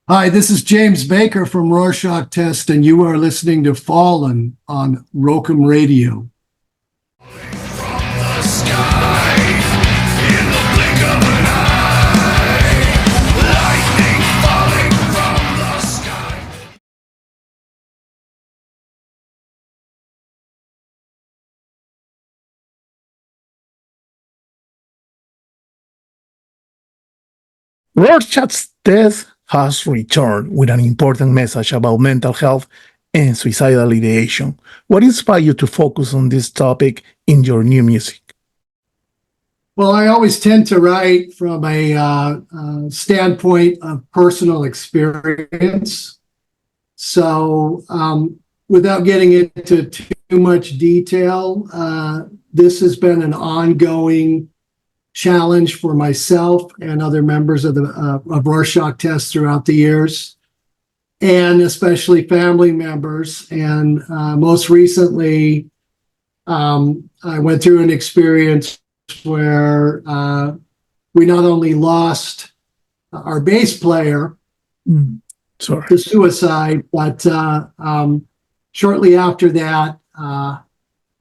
Hi, this is James Baker from Rorschach Test, and you are listening to Fallen on Rockum Radio. Rorschach Test has returned with an important message about mental health and suicidal ideation. What inspired you to focus on this topic in your new music? Well, I always tend to write from a standpoint of personal experience. So, without getting into too much detail, this has been an ongoing challenge for myself and other members of the Rorschach Test throughout the years, and especially family members. And most recently, I went through an experience where we not only lost our bass player to suicide, but shortly after that,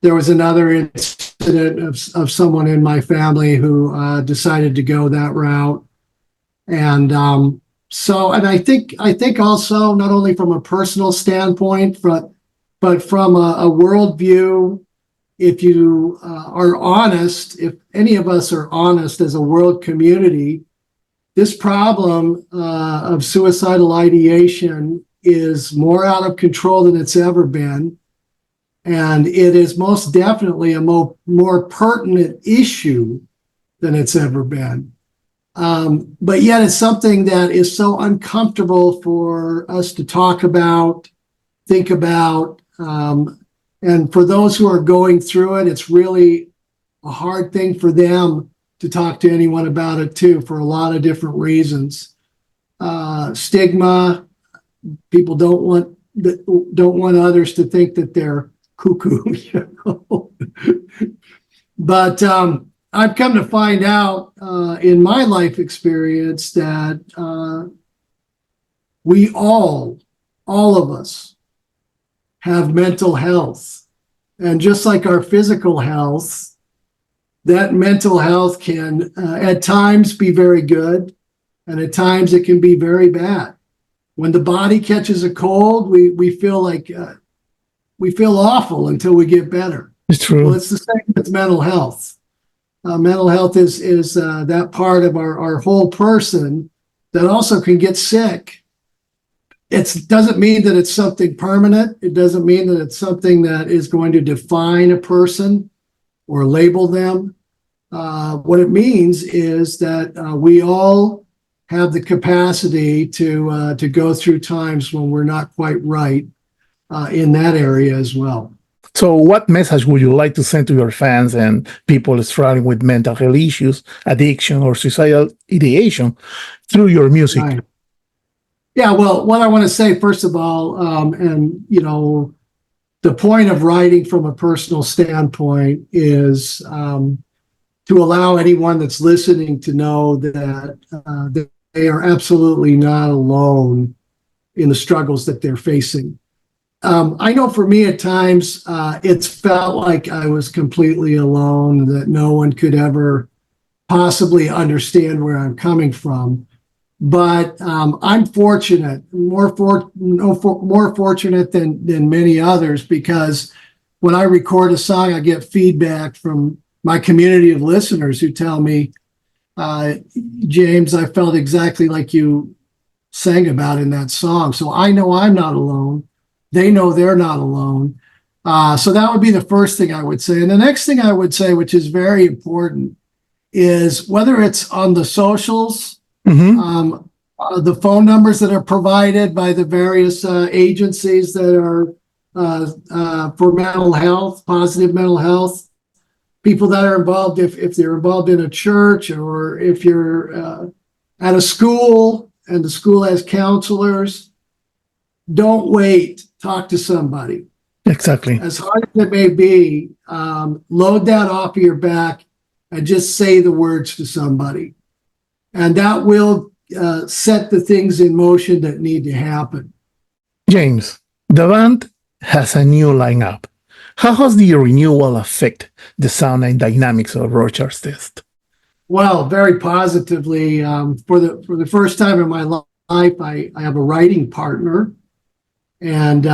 there was another incident of someone in my family who decided to go that route. And and I think also not only from a personal standpoint, but from a worldview, if you are honest, if any of us are honest as a world community, this problem of suicidal ideation is more out of control than it's ever been. And it is most definitely a more pertinent issue than it's ever been. But yet it's something that is so uncomfortable for us to talk about, think about. And for those who are going through it, it's really a hard thing for them to talk to anyone about it too, for a lot of different reasons. Stigma, people don't want others to think that they're cuckoo, you know. But I've come to find out in my life experience that we all of us have mental health. And just like our physical health, that mental health can at times be very good, and at times it can be very bad. When the body catches a cold, we feel like we feel awful until we get better. It's true. Well, it's the same with mental health. Mental health is that part of our whole person that also can get sick. It doesn't mean that it's something permanent. It doesn't mean that it's something that is going to define a person or label them. What it means is that we all have the capacity to go through times when we're not quite right in that area as well. So what message would you like to send to your fans and people struggling with mental health issues, addiction, or suicidal ideation through your music? Right. Yeah, well, what I want to say, first of all, and you know, the point of writing from a personal standpoint is to allow anyone that's listening to know that they are absolutely not alone in the struggles that they're facing. I know for me at times, it's felt like I was completely alone, that no one could ever possibly understand where I'm coming from. But I'm fortunate, more fortunate than many others, because when I record a song, I get feedback from my community of listeners who tell me, James, I felt exactly like you sang about in that song. So I know I'm not alone. They know they're not alone. So that would be the first thing I would say. And the next thing I would say, which is very important, is whether it's on the socials, the phone numbers that are provided by the various agencies that are for mental health, positive mental health, people that are involved, if they're involved in a church, or if you're at a school and the school has counselors, don't wait. Talk to somebody. Exactly. As hard as it may be, load that off of your back and just say the words to somebody. And that will set the things in motion that need to happen. James, the band has a new lineup. How has the renewal affect the sound and dynamics of Rorschach Test? Well, very positively. For the first time in my life, I have a writing partner, and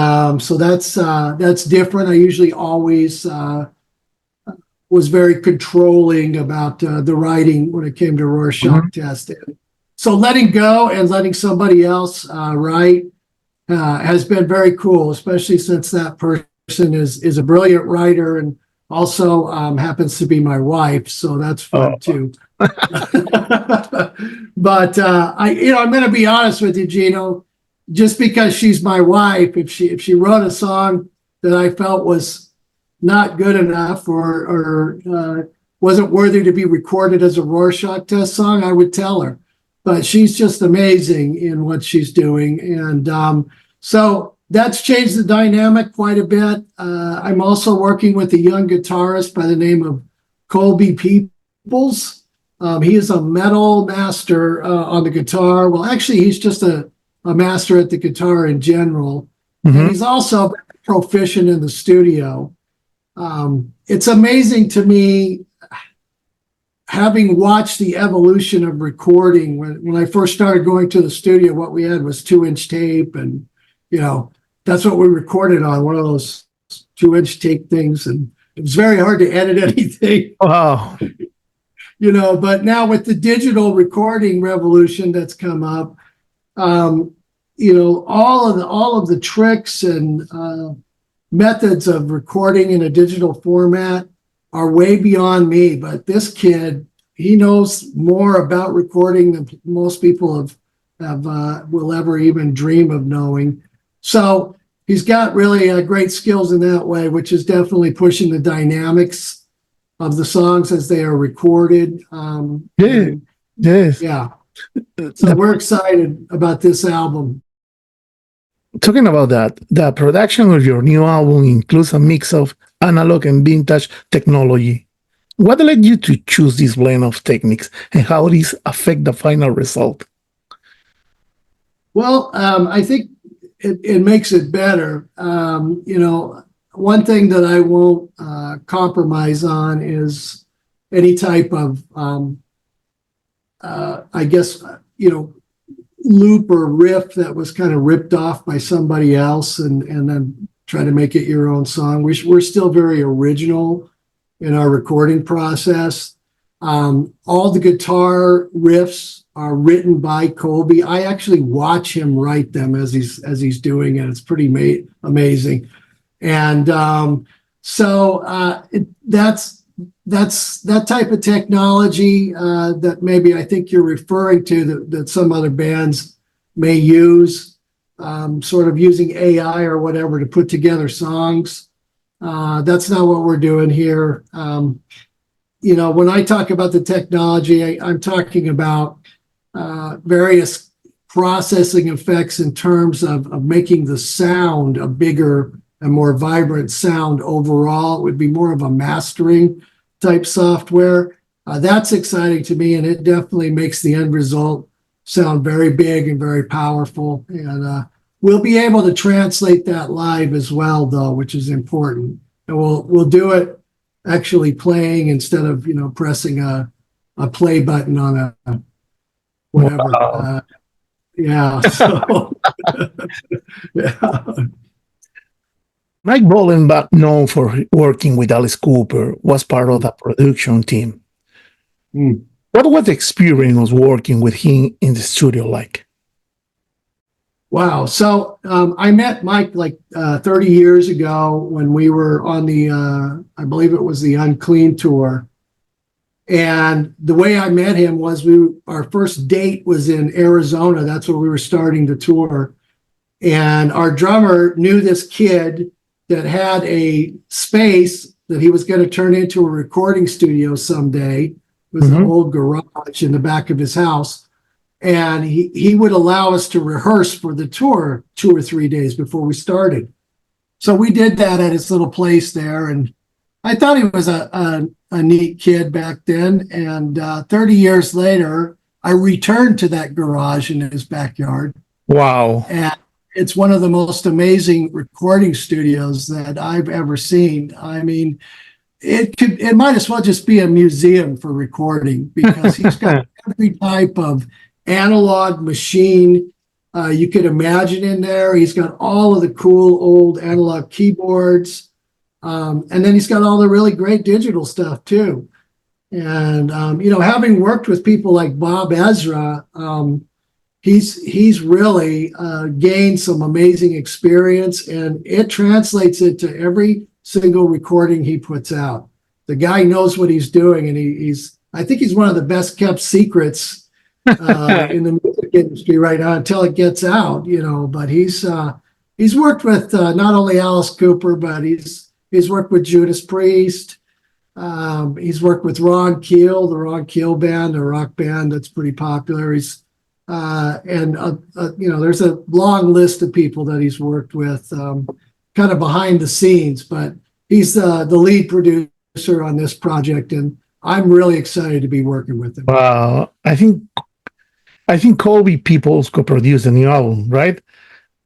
so that's different. I usually always was very controlling about the writing when it came to Rorschach Test. So letting go and letting somebody else write has been very cool, especially since that person is a brilliant writer and also happens to be my wife. So that's fun too. But I'm going to be honest with you, Gino. Just because she's my wife, if she wrote a song that I felt was not good enough or wasn't worthy to be recorded as a Rorschach Test song, I would tell her. But she's just amazing in what she's doing, and so that's changed the dynamic quite a bit. I'm also working with a young guitarist by the name of Colby Peoples. He is a metal master on the guitar. Well, actually, he's just a master at the guitar in general. And he's also proficient in the studio. It's amazing to me, having watched the evolution of recording. When I first started going to the studio, what we had was 2-inch tape, and that's what we recorded on, one of those 2-inch tape things, and it was very hard to edit anything. Wow. But now with the digital recording revolution that's come up, all of the tricks and methods of recording in a digital format are way beyond me. But this kid, he knows more about recording than most people will ever even dream of knowing. So he's got really great skills in that way, which is definitely pushing the dynamics of the songs as they are recorded. Yes. Yeah. So we're excited about this album. Talking about that, the production of your new album includes a mix of analog and vintage technology. What led you to choose this blend of techniques, and how these affect the final result? Well, I think it makes it better. One thing that I won't compromise on is any type of, loop or riff that was kind of ripped off by somebody else, and then try to make it your own song. We're still very original in our recording process. All the guitar riffs are written by Colby. I actually watch him write them as he's doing it. It's pretty amazing. And that's that type of technology that maybe I think you're referring to that some other bands may use, sort of using AI or whatever to put together songs. That's not what we're doing here. When I talk about the technology, I'm talking about various processing effects in terms of making the sound a bigger and more vibrant sound overall. It would be more of a mastering type software. That's exciting to me, and it definitely makes the end result sound very big and very powerful. And we'll be able to translate that live as well, though, which is important. And we'll do it actually playing instead of pressing a play button on a whatever. Wow. Yeah. So yeah. Mike Bollenbach, known for working with Alice Cooper, was part of the production team. What was the experience working with him in the studio like? Wow. So I met Mike like 30 years ago when we were on the, I believe it was the Unclean tour. And the way I met him was our first date was in Arizona. That's where we were starting the tour. And our drummer knew this kid that had a space that he was going to turn into a recording studio someday. It was an old garage in the back of his house. And he would allow us to rehearse for the tour 2 or 3 days before we started. So we did that at his little place there. And I thought he was a neat kid back then. And 30 years later, I returned to that garage in his backyard, Wow. and it's one of the most amazing recording studios that I've ever seen. I mean, it might as well just be a museum for recording, because he's got every type of analog machine you could imagine in there. He's got all of the cool old analog keyboards, and then he's got all the really great digital stuff too. And having worked with people like Bob Ezra, he's really gained some amazing experience, and it translates into every single recording he puts out. The guy knows what he's doing, and I think he's one of the best kept secrets in the music industry right now until it gets out, but he's worked with not only Alice Cooper, but he's worked with Judas Priest. He's worked with Ron Keel, the Ron Keel Band, a rock band that's pretty popular. There's a long list of people that he's worked with, kind of behind the scenes, but he's the lead producer on this project, and I'm really excited to be working with him. Wow. I think Colby Peoples co-produced the new album, right?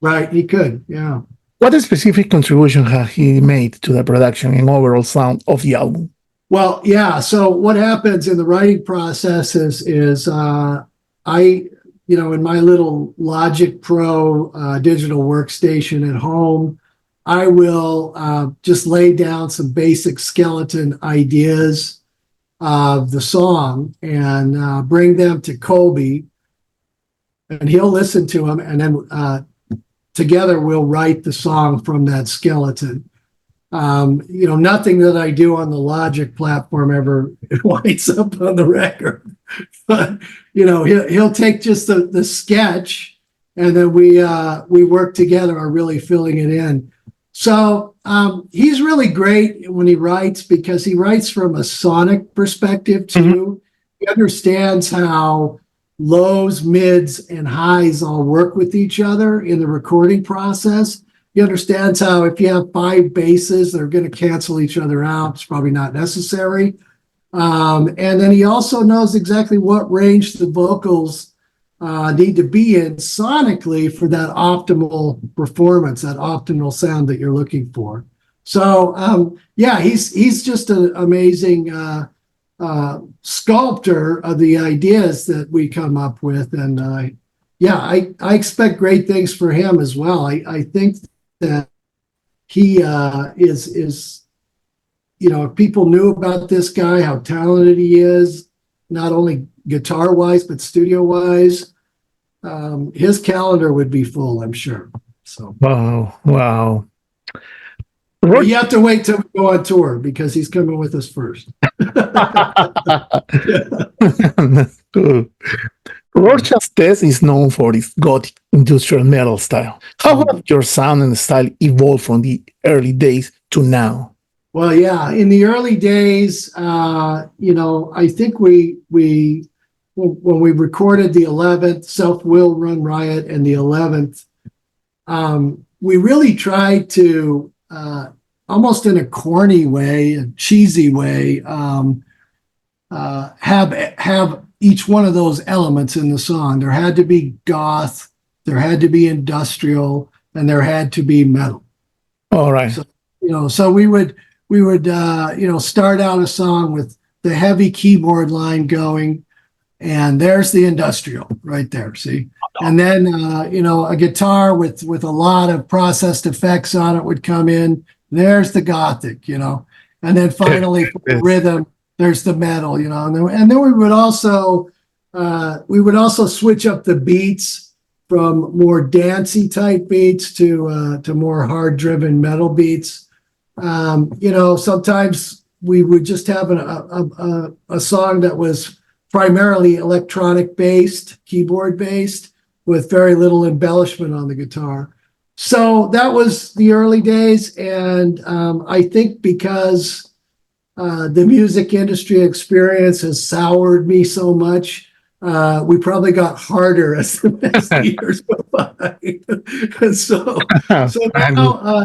Right, he could, yeah. What specific contribution has he made to the production and overall sound of the album? Well, yeah. So what happens in the writing process is I, in my little Logic Pro digital workstation at home, I will just lay down some basic skeleton ideas of the song and bring them to Colby, and he'll listen to them, and then together we'll write the song from that skeleton. Nothing that I do on the Logic platform ever winds up on the record. But he'll take just the sketch, and then we work together on really filling it in. So he's really great when he writes, because he writes from a sonic perspective too. Mm-hmm. He understands how lows, mids, and highs all work with each other in the recording process. He understands how if you have 5 basses, they're going to cancel each other out. It's probably not necessary. And then he also knows exactly what range the vocals need to be in sonically for that optimal performance, that optimal sound that you're looking for. So, he's just an amazing sculptor of the ideas that we come up with. And I expect great things for him as well. I think that he is if people knew about this guy, how talented he is, not only guitar wise, but studio wise, his calendar would be full, I'm sure. So wow. But you have to wait till we go on tour, because he's coming with us first. Cool. Rorschach Test is known for its gothic industrial metal style. How have your sound and style evolved from the early days to now? Well, yeah, in the early days, I think when we recorded the 11th, Self-Will Run Riot, and the 11th, we really tried to, almost in a corny way, a cheesy way, have each one of those elements in the song. There had to be goth, there had to be industrial, and there had to be metal. All right. So we would start out a song with the heavy keyboard line going, and there's the industrial right there, see? And then, a guitar with a lot of processed effects on it would come in. There's the gothic, and then finally for the rhythm, there's the metal, and then we would also switch up the beats from more dancey type beats to more hard driven metal beats. Sometimes we would just have a song that was primarily electronic based, keyboard based, with very little embellishment on the guitar. So that was the early days, and I think because the music industry experience has soured me so much, we probably got harder as the years go by. And so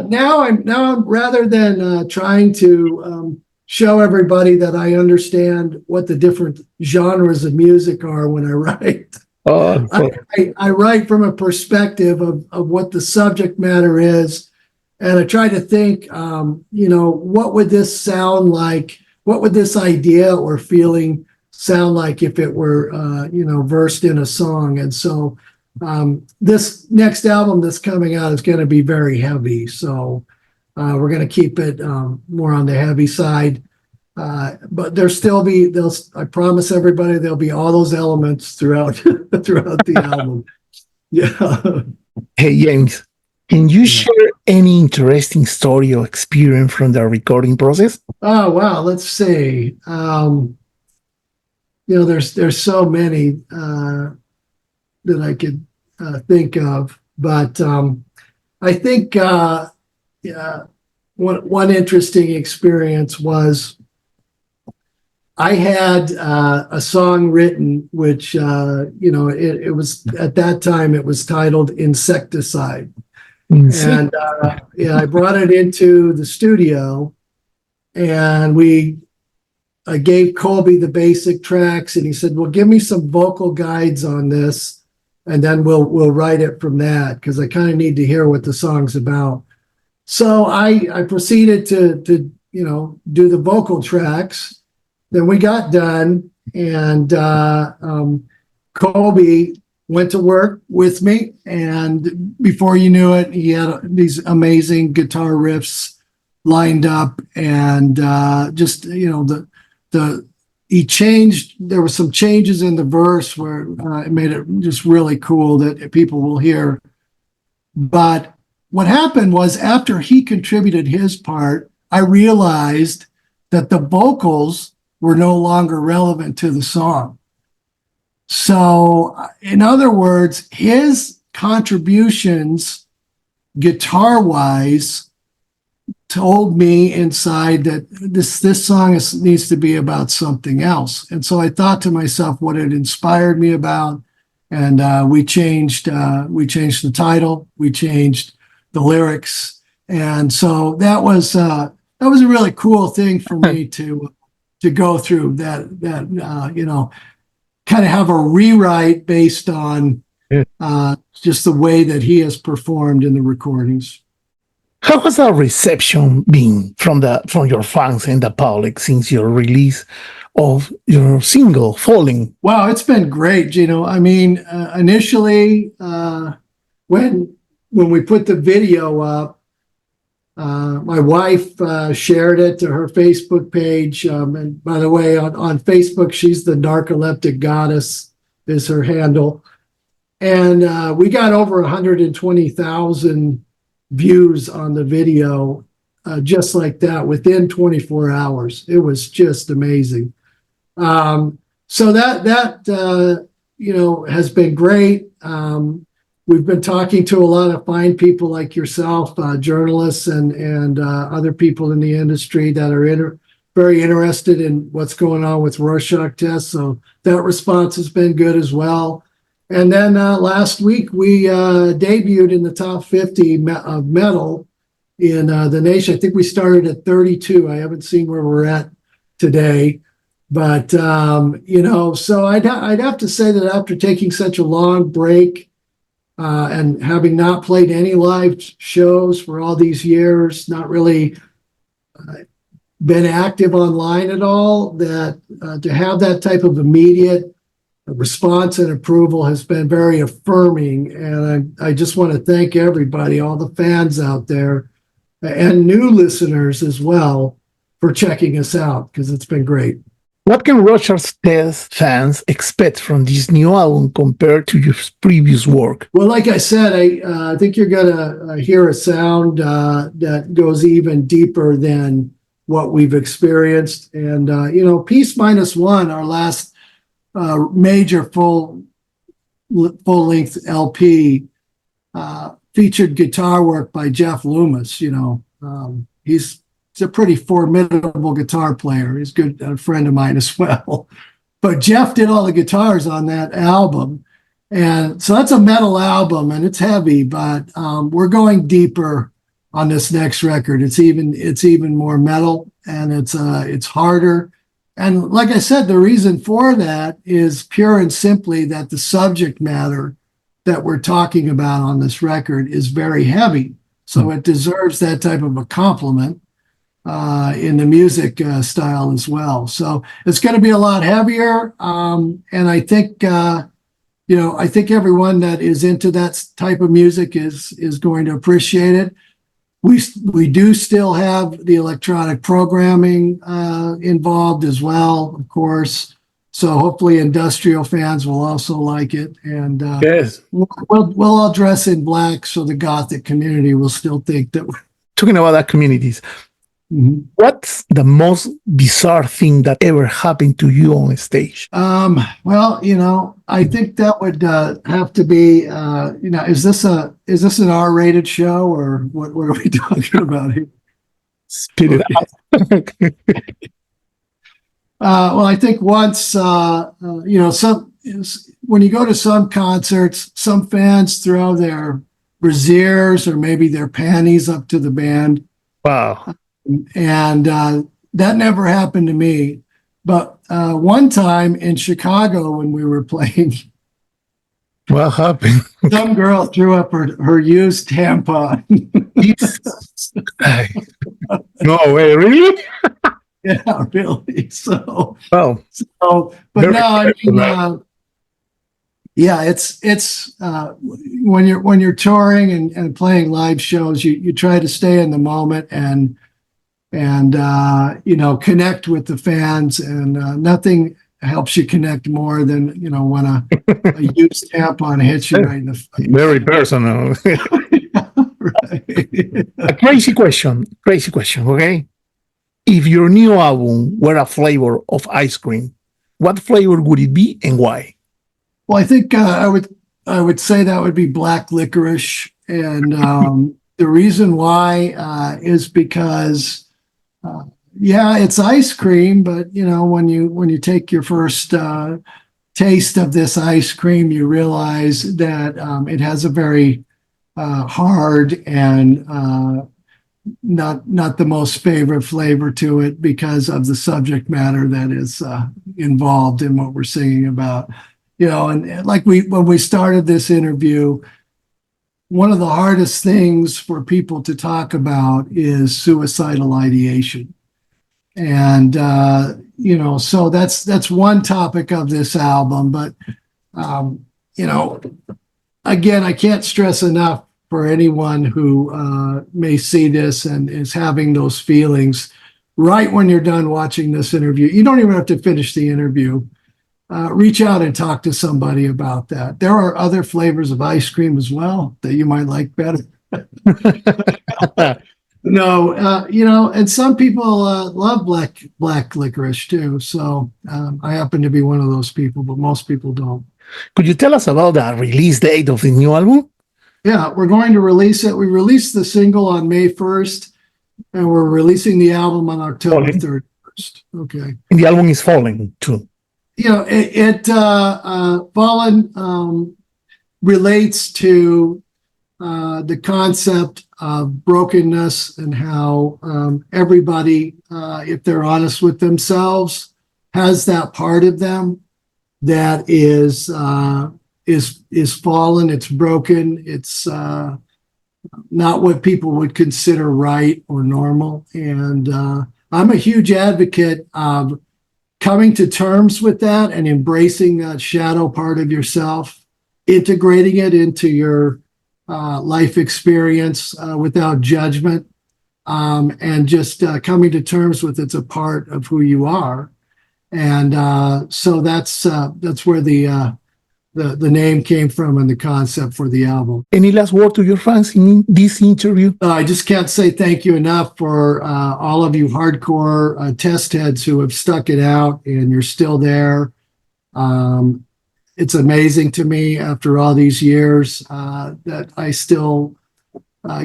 now I'm rather than trying to show everybody that I understand what the different genres of music are when I write. Oh, I write from a perspective of what the subject matter is, and I try to think, what would this sound like? What would this idea or feeling sound like if it were, versed in a song? And so this next album that's coming out is going to be very heavy. So we're going to keep it more on the heavy side. But I promise everybody, there'll be all those elements throughout the album. Yeah. hey, James, can you share any interesting story or experience from the recording process? Oh, wow. Let's see. There's so many that I could think of, but I think one interesting experience was I had a song written, which it was at that time it was titled Insecticide, and I brought it into the studio, and I gave Colby the basic tracks, and he said, "Well, give me some vocal guides on this, and then we'll write it from that, because I kind of need to hear what the song's about." So I proceeded to do the vocal tracks. Then we got done, and Colby went to work with me, and before you knew it, he had these amazing guitar riffs lined up, and he changed. There were some changes in the verse where it made it just really cool that people will hear. But what happened was, after he contributed his part, I realized that the vocals were no longer relevant to the song. So, in other words, his contributions, guitar-wise, told me inside that this song needs to be about something else. And so I thought to myself what it inspired me about, and we changed the title, we changed the lyrics, and so that was a really cool thing for me to go through. That kind of have a rewrite based on just the way that he has performed in the recordings. How has the reception been from your fans and the public since your release of your single, Falling? Wow, it's been great, Gino. I mean, initially, when we put the video up, my wife shared it to her Facebook page. And by the way, on Facebook, she's the Narcoleptic Goddess is her handle. And we got over 120,000 views on the video just like that within 24 hours. It was just amazing. So that has been great. We've been talking to a lot of fine people like yourself, journalists and other people in the industry that are very interested in what's going on with Rorschach Test. So that response has been good as well. And then last week we debuted in the top 50 of metal in the nation. I think we started at 32. I haven't seen where we're at today. But, so I'd have to say that after taking such a long break and having not played any live shows for all these years, not really been active online at all, that to have that type of immediate response and approval has been very affirming. And I just want to thank everybody, all the fans out there and new listeners as well, for checking us out, because it's been great. What can Rorschach Test fans expect from this new album compared to your previous work? Well, like I said, I think you're going to hear a sound that goes even deeper than what we've experienced. And, Peace Minus One, our last major full-length LP, featured guitar work by Jeff Loomis. He's a pretty formidable guitar player. He's a friend of mine as well. But Jeff did all the guitars on that album. And so that's a metal album, and it's heavy, but we're going deeper on this next record. It's even more metal. and it's harder. And like I said, the reason for that is pure and simply that the subject matter that we're talking about on this record is very heavy. So it deserves that type of a compliment in the music style as well. So it's going to be a lot heavier. And I think, I think everyone that is into that type of music is going to appreciate it. We do still have the electronic programming involved as well, of course. So hopefully industrial fans will also like it. And Yes. we'll all dress in black so the Gothic community will still think that we're. Talking about that communities, what's the most bizarre thing that ever happened to you on stage? Well, I think that would have to be, is this an R-rated show or what are we talking about here? Spit it out. Well, I think once, when you go to some concerts, some fans throw their brassieres or maybe their panties up to the band. Wow. And that never happened to me. But one time in Chicago when we were playing, What happened? some girl threw up her used tampon. No way, really? Yeah, really. So, Well, but very no, I mean, yeah, it's when you're touring and playing live shows, you try to stay in the moment and connect with the fans, and nothing helps you connect more than when a used tampon hits you right in the face. very personal. Right. A crazy question, okay? If your new album were a flavor of ice cream, what flavor would it be and why? Well, I think I would say that would be black licorice, and the reason why is because it's ice cream, but when you take your first taste of this ice cream, you realize that it has a very hard and not the most favorite flavor to it because of the subject matter that is involved in what we're singing about. And like when we started this interview, one of the hardest things for people to talk about is suicidal ideation. And, so that's one topic of this album. But, again, I can't stress enough for anyone who may see this and is having those feelings right when you're done watching this interview. You don't even have to finish the interview. Reach out and talk to somebody about that. There are other flavors of ice cream as well that you might like better. No, and some people love black licorice too. So I happen to be one of those people, but most people don't. Could you tell us about the release date of the new album? Yeah, we're going to release it. We released the single on May 1st, and we're releasing the album on October 31st. Okay. And the album is Falling too. Fallen relates to the concept of brokenness and how everybody, if they're honest with themselves, has that part of them that is fallen. It's broken. It's not what people would consider right or normal. And I'm a huge advocate of coming to terms with that and embracing that shadow part of yourself, integrating it into your life experience without judgment, and just coming to terms with it's a part of who you are. And so that's where the name came from and the concept for the album. Any last word to your fans in this interview? I just can't say thank you enough for all of you hardcore test heads who have stuck it out and you're still there. It's amazing to me after all these years that I still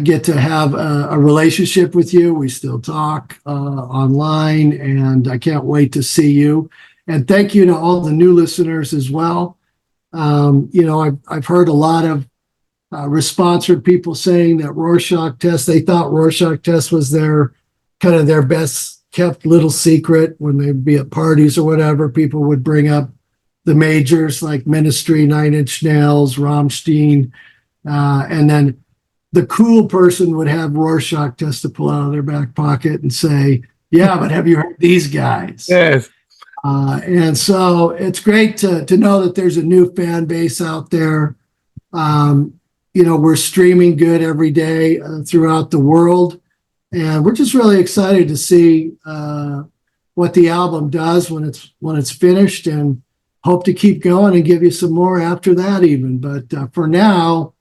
get to have a relationship with you. We still talk online, and I can't wait to see you. And thank you to all the new listeners as well. I've heard a lot of response from people saying that Rorschach Test, they thought Rorschach Test was their best kept little secret. When they'd be at parties or whatever, people would bring up the majors like Ministry, Nine Inch Nails, Rammstein, and then the cool person would have Rorschach Test to pull out of their back pocket and say, yeah, but have you heard these guys? Yes. And so it's great to know that there's a new fan base out there. We're streaming good every day throughout the world. And we're just really excited to see what the album does when it's finished, and hope to keep going and give you some more after that even. But for now,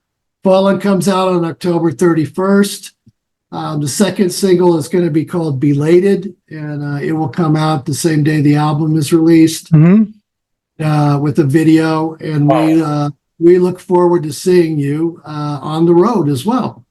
Fallen comes out on October 31st. The second single is going to be called Belated, and it will come out the same day the album is released with a video. And we look forward to seeing you on the road as well.